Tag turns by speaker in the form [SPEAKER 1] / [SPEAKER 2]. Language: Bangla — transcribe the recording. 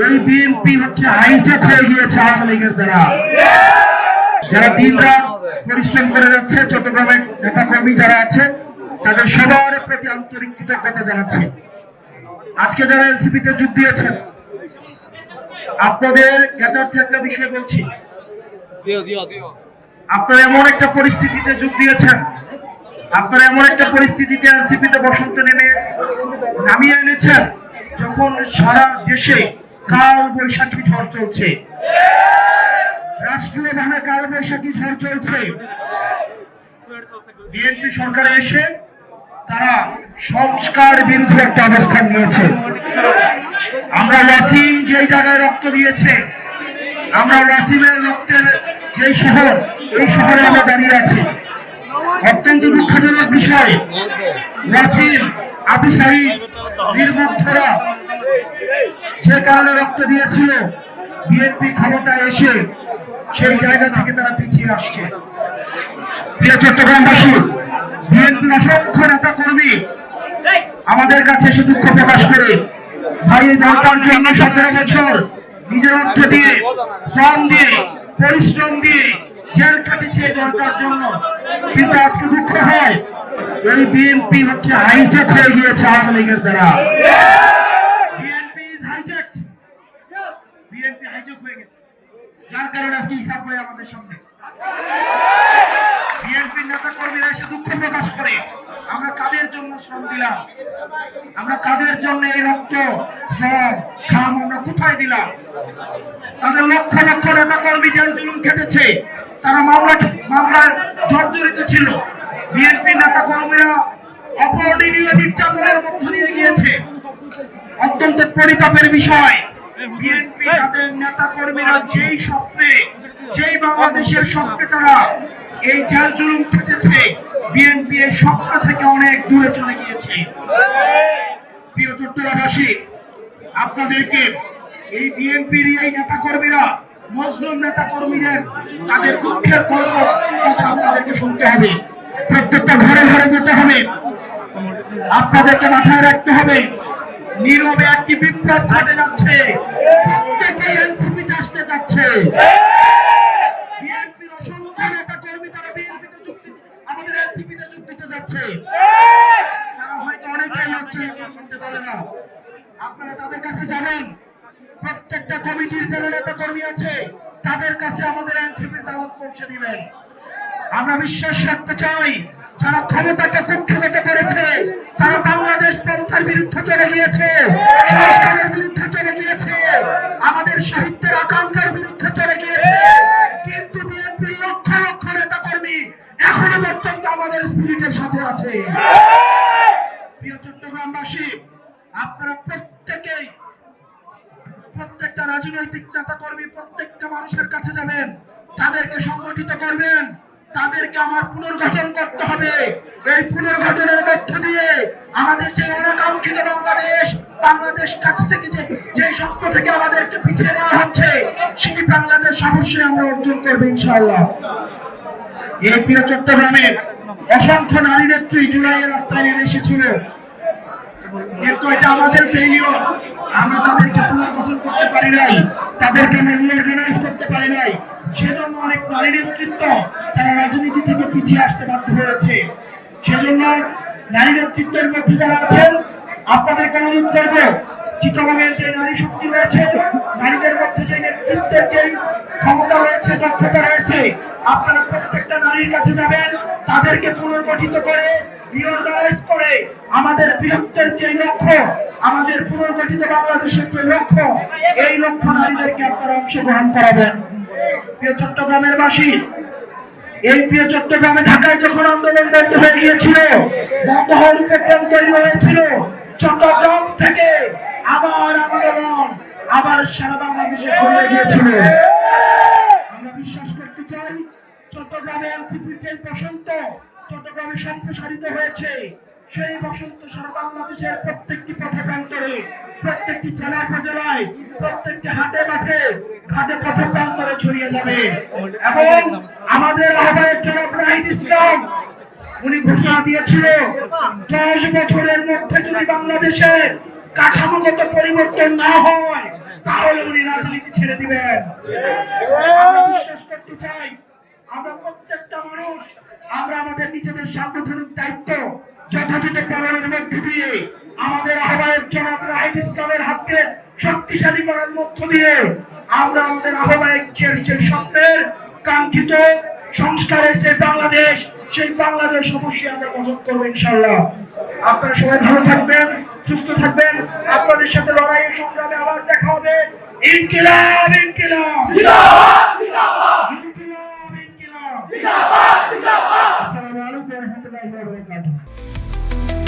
[SPEAKER 1] এই বিএনপি হচ্ছে হাইজ্যাক হয়ে গিয়েছে আওয়ামী লীগের দ্বারা। যারা দিনরাত পরিশ্রম করে যাচ্ছে, চট্টগ্রামের নেতা কর্মী যারা আছে, তাদের সবার প্রতি আন্তরিক কৃতজ্ঞতা জানাচ্ছি। আজকে যারা এনসিপিতে যোগ দিয়েছেন, আপনাদের জ্ঞাতার্থে একটা বিষয় বলছি। আপনারা এমন একটা পরিস্থিতিতে যোগ দিয়েছেন, আপনারা এমন একটা পরিস্থিতিতে এনসিপিতে বসন্ত নামিয়ে এনেছেন, যখন সারা দেশে কাল বৈশাখী ঝড় চলছে, রাষ্ট্রীয়ভাবে কাল বৈশাখী ঝড় চলছে। বিএনপি সরকারে এসে তারা সংস্কার বিরোধী একটা অবস্থান নিয়েছে। আমরা ওয়াসিম যেই জায়গায় রক্ত দিয়েছে, আমরা ওয়াসিমের রক্তের যেই শহর, এই শহরে আমরা দাঁড়িয়ে আছি। অত্যন্ত দুঃখজনক বিষয়, ওয়াসিম, আবু সাঈদ, নির্বুদ্ধরা যে কারণে রক্ত দিয়েছিল, বিএনপি ক্ষমতায় এসে সেই জায়গা থেকে তারা পিছিয়ে আসছে। প্রিয় চট্টগ্রামবাসী, বিএনপির অসংখ্য নেতা কর্মী আমাদের কাছে এসে দুঃখ প্রকাশ করে, ভাই এই দলটার জন্য 17 বছর নিজের অর্থ দিয়ে, শ্রম দিয়ে, পরিশ্রম দিয়ে জেল কাটিয়েছে এই দলটার জন্য। কিন্তু আজকে দুঃখ হয়, এই বিএনপি হচ্ছে হাইজ্যাক হয়ে গিয়েছে আওয়ামী লীগের দ্বারা। বিএনপি ইজ হাইজ্যাকড, বিএনপি হাইজ্যাক হয়ে গেছে, যার কারণে আজকে ইসাক ভাই আমাদের সামনে। বিএনপির নেতা কর্মীরা এসে দুঃখ প্রকাশ করে, আমরা কাদের জন্য শ্রম দিলাম, আমরা কাদের জন্য এই রক্ত, শ্রম, ঘাম আমরা কোথায় দিলাম। তাদের লক্ষ লক্ষ নেতা কর্মী জেল জুলুম খেটেছে, তারা মামলার জর্জরিত ছিল। বিএনপির নেতা কর্মীরা অপহরণীয় নির্যাতনের মধ্য দিয়ে গিয়েছে। অত্যন্ত পরিতাপের বিষয়, বিএনপি তাদের নেতা কর্মীরা যেই স্বপ্নে, যেই বাংলাদেশের স্বপ্নে তারা এই জেল জুলুম খেটেছে, বিএনপি এই স্বপ্ন থেকে অনেক দূরে চলে গিয়েছে। প্রিয় চট্টগ্রামবাসী, আপনাদেরকে এই বিএনপির এই নেতা কর্মীরা, মজলুম নেতা কর্মীদের তাদের দুঃখের কথা আপনাদেরকে শুনতে হবে। প্রত্যেকটা ঘরে ঘরে যেতে হবে, আপনাদেরকে মাথায় রাখতে হবে, নীরবে একটি বিপ্লব ঘটে যাচ্ছে, প্রত্যেকেই এনসিপিতে আসতে যাচ্ছে। বিএনপির অসংখ্য নেতা কর্মী তারা বিএনপিতে যোগ দিতে, আমাদের এনসিপিতে যোগ দিতে যাচ্ছে। তারা হয়তো অনেকেই লজ্জা করতে পারে না, আপনারা তাদের কাছে যাবেন। প্রত্যেকটা কমিটির যারা নেতা কর্মী আছে, তাদের কাছে আমাদের এনসিপির দাওয়াত পৌঁছে দিবেন। আমরা বিশ্বাস রাখতে চাই, যারা ক্ষমতাকে কুক্ষিগত করেছে, তারা বাংলাদেশ পন্থার বিরুদ্ধে চলে গিয়েছে, সংস্কারের বিরুদ্ধে চলে গিয়েছে, আমাদের সাহিত্যের আকাঙ্ক্ষার বিরুদ্ধে চলে গিয়েছে। কিন্তু বিএনপির লক্ষ লক্ষ নেতা কর্মী এখনো পর্যন্ত আমাদের স্পিরিটের সাথে আছে। প্রিয় চট্টগ্রামবাসী, আপনারা প্রত্যেকেই, প্রত্যেকটা রাজনৈতিক নেতা কর্মী প্রত্যেকটা মানুষের কাছে যাবেন, তাদেরকে সংগঠিত করবেন, তাদেরকে আমার পুনর্গঠন করতে হবে। এই পুনর্গঠনের মধ্য দিয়ে আমাদের যে অনাকাঙ্ক্ষিত বাংলাদেশ কাছ থেকে যে স্বপ্ন থেকে আমাদেরকে পিছিয়ে নেওয়া হচ্ছে, সেই বাংলাদেশ অবশ্যই আমরা অর্জন করবো ইনশাআল্লাহ। এই প্রিয় চট্টগ্রামে অসংখ্য নারী নেত্রী জুলাইয়ের রাস্তায় নেমে এসেছিল, কিন্তু এটা আমাদের ফেইলিওর। আমরা তাদেরকে পুনর্গঠন করতে পারি নাই, তাদেরকে রিঅর্গানাইজ করতে পারি নাই। সেজন্য অনেক নারী নেতৃত্ব তারা রাজনীতি থেকে পিছিয়ে আসতে বাধ্য হয়েছে। সেজন্য নারী নেতৃত্বের মধ্যে যারা আছেন, আপনাদেরকে অনুরোধ করব, চিত্রভাগের যে নারী শক্তি রয়েছে, নারীদের মধ্যে যে নেতৃত্বের যে ক্ষমতা রয়েছে, দক্ষতা রয়েছে, আপনারা প্রত্যেকটা নারীর কাছে যাবেন, তাদেরকে পুনর্গঠিত করে, রিঅর্গানাইজ করে আমাদের বৃহত্তর যে লক্ষ্য, আমাদের পুনর্গঠিত বাংলাদেশের যে লক্ষ্য, এই লক্ষ্য নারীদেরকে আপনারা অংশগ্রহণ করাবেন। প্রিয় চট্টগ্রামের বাসী, এই প্রিয় চট্টগ্রামে, ঢাকায় যখন আন্দোলন বন্ধ হয়ে গিয়েছিল, বন্ধ হওয়ার উপক্রম তৈরি হয়েছিল, চট্টগ্রাম থেকে আবার আন্দোলন আবার সারা বাংলাদেশে ছড়িয়ে গিয়েছিল। আমরা বিশ্বাস করতে চাই, চট্টগ্রামে এনসিপির যে বসন্ত চট্টগ্রামে সম্প্রসারিত হয়েছে, সেই বসন্ত সারা বাংলাদেশের প্রত্যেকটি পথে প্রান্তরে, প্রত্যেকটি জেলা উপজেলায়, প্রত্যেকটি হাটে মাঠে, ঘাটে পথে প্রান্তরে ছড়িয়ে যাবে। এবং আমাদের আহ্বায়ক জনাব নাহিদ ইসলাম, উনি ঘোষণা দিয়েছিল 10 বছরের মধ্যে যদি বাংলাদেশের কাঠামোগত পরিবর্তন না হয়, তাহলে ছেড়ে দিবেন। আমরা বিশ্বাস করতে চাই আমরা প্রত্যেকটা মানুষ আমরা আমাদের নিজেদের সাংগঠনিক দায়িত্ব যথাযথ পালনের মধ্য দিয়ে আমাদের আহ্বায়ক জনাব রাহিদ ইসলামের হাতকে শক্তিশালী করার মধ্য দিয়ে আমরা আমাদের আহ্বায়কের যে স্বপ্নের কাঙ্ক্ষিত সংস্কারের যে বাংলাদেশ সেই বাংলাদেশ অবশ্যই আমরা গঠন করবো ইনশাআল্লাহ। আপনারা সবাই ভালো থাকবেন, সুস্থ থাকবেন। আপনাদের সাথে লড়াই সংগ্রামে আবার দেখা হবে। ইনকিলাব ইনকিলাব জিন্দাবাদ জিন্দাবাদ ইনকিলাব ইনকিলাব জিন্দাবাদ জিন্দাবাদ। আসসালামু আলাইকুম ওয়া রাহমাতুল্লাহি ওয়া বারাকাতুহু।